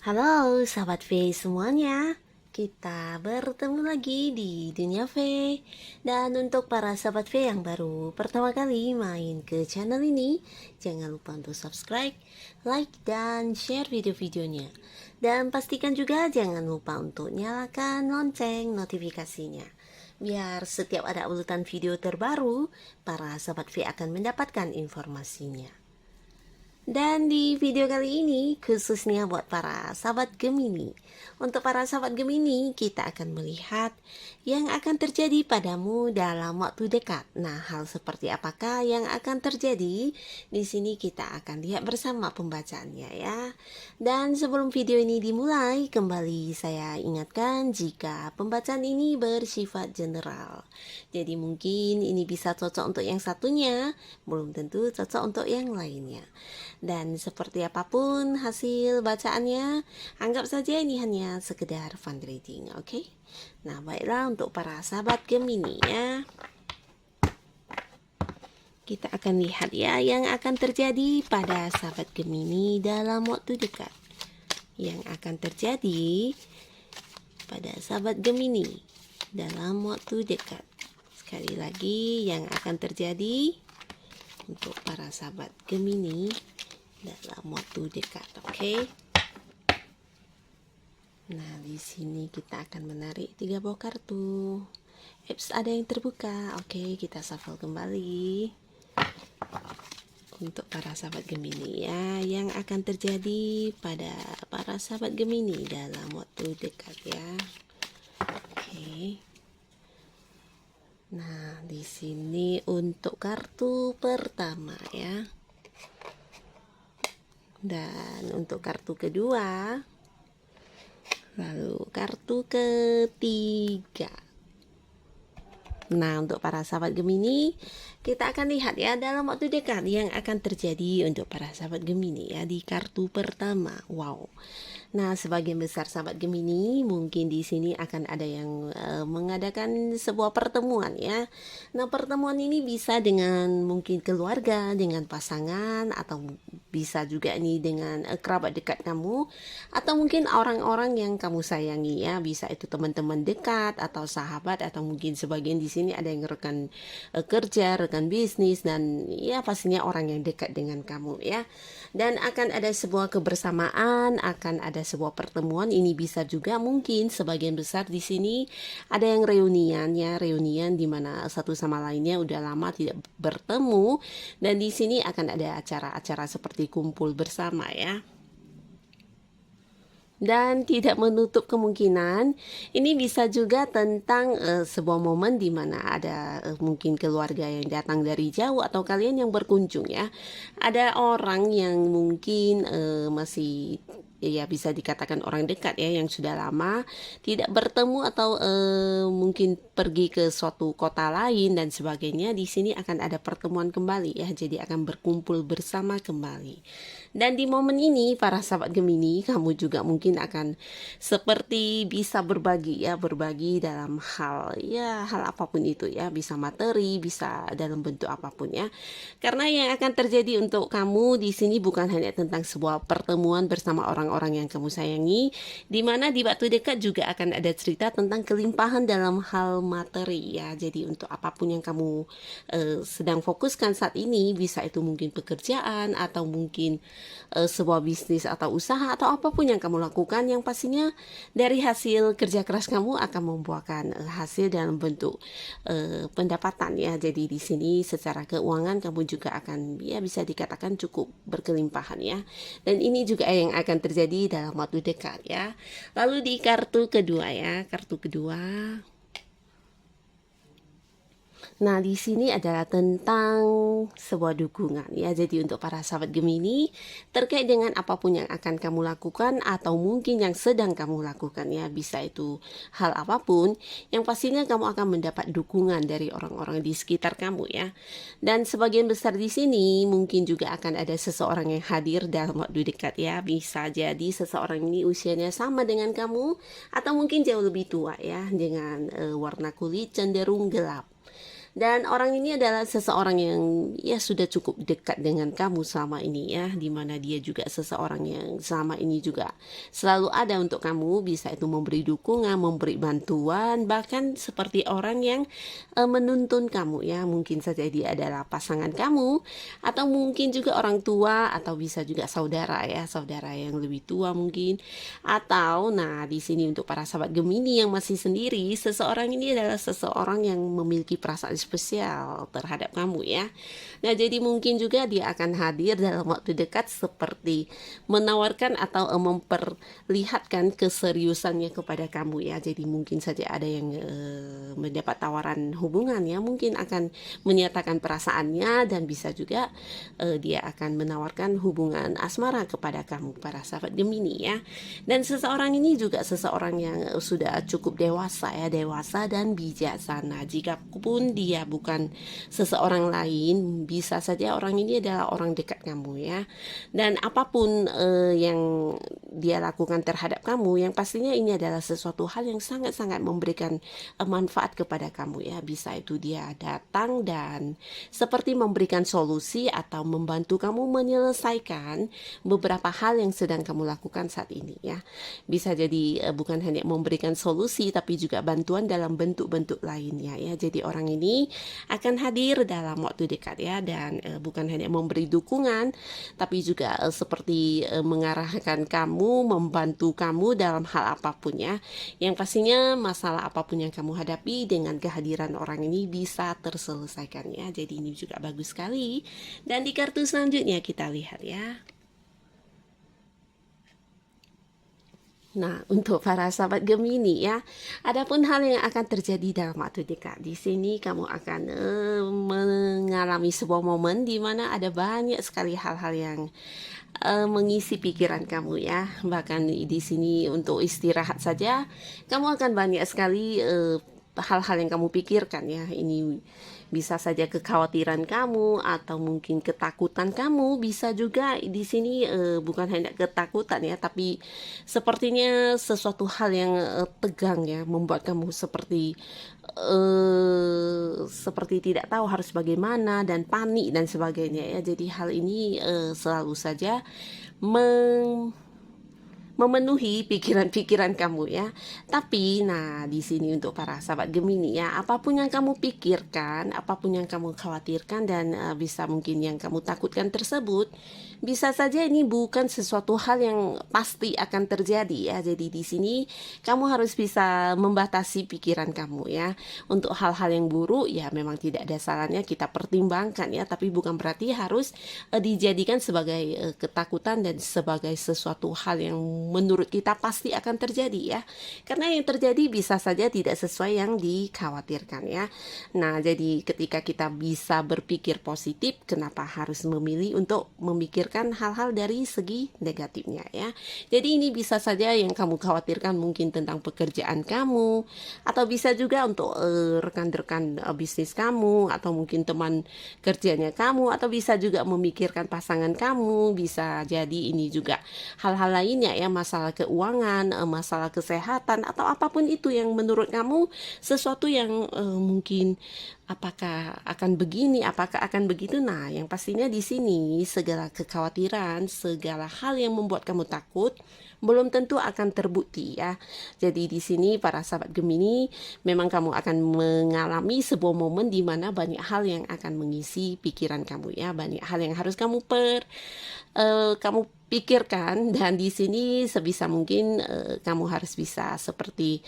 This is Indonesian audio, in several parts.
Halo sahabat V semuanya, kita bertemu lagi di Dunia V. Dan untuk para sahabat V yang baru pertama kali main ke channel ini, jangan lupa untuk subscribe, like, dan share video-videonya. Dan pastikan juga jangan lupa untuk nyalakan lonceng notifikasinya, biar setiap ada uploadan video terbaru, para sahabat V akan mendapatkan informasinya. Dan di video kali ini khususnya buat para sahabat Gemini. Untuk para sahabat Gemini, kita akan melihat yang akan terjadi padamu dalam waktu dekat. Nah, hal seperti apakah yang akan terjadi? Di sini kita akan lihat bersama pembacaannya ya. Dan sebelum video ini dimulai, kembali saya ingatkan jika pembacaan ini bersifat general. Jadi mungkin ini bisa cocok untuk yang satunya, belum tentu cocok untuk yang lainnya. Dan seperti apapun hasil bacaannya, anggap saja ini hanya sekedar fun reading, oke? Nah, baiklah untuk para sahabat Gemini ya. Kita akan lihat ya yang akan terjadi pada sahabat Gemini dalam waktu dekat. Yang akan terjadi pada sahabat Gemini dalam waktu dekat. Sekali lagi yang akan terjadi untuk para sahabat Gemini dalam waktu dekat, oke? Nah, di sini kita akan menarik 3 buah kartu. Ada yang terbuka. Oke, kita shuffle kembali. Untuk para sahabat Gemini ya, yang akan terjadi pada para sahabat Gemini dalam waktu dekat ya. Oke. Nah, di sini untuk kartu pertama ya. Dan untuk kartu kedua, lalu kartu ketiga. Nah, untuk para sahabat Gemini, kita akan lihat ya dalam waktu dekat yang akan terjadi untuk para sahabat Gemini ya di kartu pertama. Wow. Nah, sebagian besar sahabat Gemini mungkin di sini akan ada yang mengadakan sebuah pertemuan ya. Nah, pertemuan ini bisa dengan mungkin keluarga, dengan pasangan, atau bisa juga ini dengan kerabat dekat kamu, atau mungkin orang-orang yang kamu sayangi ya. Bisa itu teman-teman dekat atau sahabat, atau mungkin sebagian di sini ada yang rekan kerja, rekan bisnis, dan ya pastinya orang yang dekat dengan kamu ya. Dan akan ada sebuah kebersamaan, akan ada sebuah pertemuan. Ini bisa juga mungkin sebagian besar di sini ada yang reunian ya, reunian di mana satu sama lainnya udah lama tidak bertemu, dan di sini akan ada acara-acara seperti kumpul bersama ya. Dan tidak menutup kemungkinan ini bisa juga tentang sebuah momen di mana ada mungkin keluarga yang datang dari jauh atau kalian yang berkunjung ya. Ada orang yang mungkin masih ya bisa dikatakan orang dekat ya, yang sudah lama tidak bertemu atau mungkin pergi ke suatu kota lain dan sebagainya. Di sini akan ada pertemuan kembali ya, jadi akan berkumpul bersama kembali. Dan di momen ini para sahabat Gemini, kamu juga mungkin akan seperti bisa berbagi ya, berbagi dalam hal apapun itu ya, bisa materi, bisa dalam bentuk apapun ya. Karena yang akan terjadi untuk kamu di sini bukan hanya tentang sebuah pertemuan bersama orang-orang yang kamu sayangi, di mana di waktu dekat juga akan ada cerita tentang kelimpahan dalam hal materi ya. Jadi untuk apapun yang kamu sedang fokuskan saat ini, bisa itu mungkin pekerjaan atau mungkin sebuah bisnis atau usaha atau apapun yang kamu lakukan, yang pastinya dari hasil kerja keras kamu akan membuahkan hasil dalam bentuk pendapatan ya. Jadi di sini secara keuangan kamu juga akan ya bisa dikatakan cukup berkelimpahan ya. Dan ini juga yang akan terjadi dalam waktu dekat ya. Lalu di kartu kedua ya, kartu kedua. Nah, di sini adalah tentang sebuah dukungan ya. Jadi untuk para sahabat Gemini, terkait dengan apapun yang akan kamu lakukan atau mungkin yang sedang kamu lakukan ya, bisa itu hal apapun, yang pastinya kamu akan mendapat dukungan dari orang-orang di sekitar kamu ya. Dan sebagian besar di sini mungkin juga akan ada seseorang yang hadir dalam waktu dekat ya. Bisa jadi seseorang ini usianya sama dengan kamu atau mungkin jauh lebih tua ya, dengan warna kulit cenderung gelap. Dan orang ini adalah seseorang yang ya sudah cukup dekat dengan kamu selama ini ya, dimana dia juga seseorang yang selama ini juga selalu ada untuk kamu, bisa itu memberi dukungan, memberi bantuan, bahkan seperti orang yang menuntun kamu ya. Mungkin saja dia adalah pasangan kamu, atau mungkin juga orang tua, atau bisa juga saudara ya, saudara yang lebih tua mungkin. Atau nah di sini untuk para sahabat Gemini yang masih sendiri, seseorang ini adalah seseorang yang memiliki perasaan spesial terhadap kamu ya. Nah, jadi mungkin juga dia akan hadir dalam waktu dekat seperti menawarkan atau memperlihatkan keseriusannya kepada kamu ya. Jadi mungkin saja ada yang mendapat tawaran hubungan ya, mungkin akan menyatakan perasaannya, dan bisa juga dia akan menawarkan hubungan asmara kepada kamu para sahabat Gemini ya. Dan seseorang ini juga seseorang yang sudah cukup dewasa ya, dewasa dan bijaksana. Jikapun dia bukan seseorang lain, bisa saja orang ini adalah orang dekat kamu ya. Dan apapun yang dia lakukan terhadap kamu, yang pastinya ini adalah sesuatu hal yang sangat-sangat memberikan manfaat kepada kamu ya. Bisa itu dia datang dan seperti memberikan solusi atau membantu kamu menyelesaikan beberapa hal yang sedang kamu lakukan saat ini ya. Bisa jadi bukan hanya memberikan solusi, tapi juga bantuan dalam bentuk-bentuk lainnya ya. Jadi orang ini akan hadir dalam waktu dekat ya, dan bukan hanya memberi dukungan, tapi juga seperti mengarahkan kamu, membantu kamu dalam hal apapun ya. Yang pastinya masalah apapun yang kamu hadapi, dengan kehadiran orang ini bisa terselesaikan ya. Jadi ini juga bagus sekali. Dan di kartu selanjutnya kita lihat ya. Nah, untuk para sahabat Gemini ya, adapun hal yang akan terjadi dalam waktu dekat, di sini kamu akan mengalami sebuah momen di mana ada banyak sekali hal-hal yang mengisi pikiran kamu ya. Bahkan di sini untuk istirahat saja, kamu akan banyak sekali hal-hal yang kamu pikirkan ya. Ini bisa saja kekhawatiran kamu atau mungkin ketakutan kamu, bisa juga di sini bukan hanya ketakutan ya, tapi sepertinya sesuatu hal yang tegang ya, membuat kamu seperti tidak tahu harus bagaimana dan panik dan sebagainya ya. Jadi hal ini selalu saja memenuhi pikiran-pikiran kamu ya. Tapi nah di sini untuk para sahabat Gemini ya, apapun yang kamu pikirkan, apapun yang kamu khawatirkan, dan bisa mungkin yang kamu takutkan tersebut, bisa saja ini bukan sesuatu hal yang pasti akan terjadi ya. Jadi di sini kamu harus bisa membatasi pikiran kamu ya. Untuk hal-hal yang buruk ya memang tidak ada salahnya kita pertimbangkan ya, tapi bukan berarti harus dijadikan sebagai ketakutan dan sebagai sesuatu hal yang menurut kita pasti akan terjadi ya. Karena yang terjadi bisa saja tidak sesuai yang dikhawatirkan ya. Nah, jadi ketika kita bisa berpikir positif, kenapa harus memilih untuk memikirkan hal-hal dari segi negatifnya ya. Jadi ini bisa saja yang kamu khawatirkan mungkin tentang pekerjaan kamu, atau bisa juga untuk rekan-rekan bisnis kamu, atau mungkin teman kerjanya kamu, atau bisa juga memikirkan pasangan kamu. Bisa jadi ini juga hal-hal lainnya ya, masalah keuangan, masalah kesehatan, atau apapun itu yang menurut kamu sesuatu yang mungkin apakah akan begini, apakah akan begitu. Nah, yang pastinya di sini segala kekhawatiran, segala hal yang membuat kamu takut belum tentu akan terbukti ya. Jadi di sini para sahabat Gemini, memang kamu akan mengalami sebuah momen di mana banyak hal yang akan mengisi pikiran kamu ya, banyak hal yang harus kamu kamu pikirkan, dan di sini sebisa mungkin kamu harus bisa seperti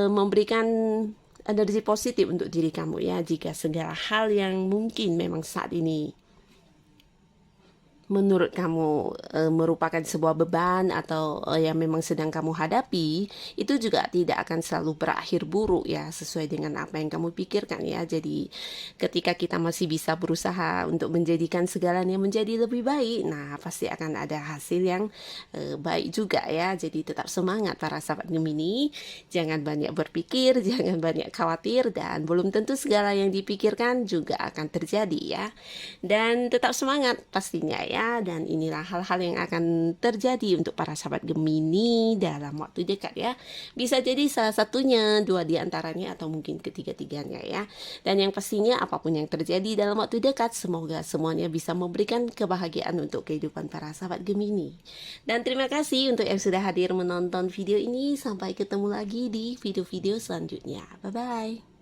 memberikan energi positif untuk diri kamu ya, jika segala hal yang mungkin memang saat ini menurut kamu merupakan sebuah beban atau yang memang sedang kamu hadapi, itu juga tidak akan selalu berakhir buruk ya, sesuai dengan apa yang kamu pikirkan ya. Jadi ketika kita masih bisa berusaha untuk menjadikan segalanya menjadi lebih baik, nah pasti akan ada hasil yang baik juga ya. Jadi tetap semangat para sahabat Gemini, jangan banyak berpikir, jangan banyak khawatir, dan belum tentu segala yang dipikirkan juga akan terjadi ya. Dan tetap semangat pastinya ya. ya. Dan inilah hal-hal yang akan terjadi untuk para sahabat Gemini dalam waktu dekat ya. Bisa jadi salah satunya, dua di antaranya, atau mungkin ketiga-tiganya ya. Dan yang pastinya apapun yang terjadi dalam waktu dekat, semoga semuanya bisa memberikan kebahagiaan untuk kehidupan para sahabat Gemini. Dan terima kasih untuk yang sudah hadir menonton video ini. Sampai ketemu lagi di video-video selanjutnya. Bye-bye.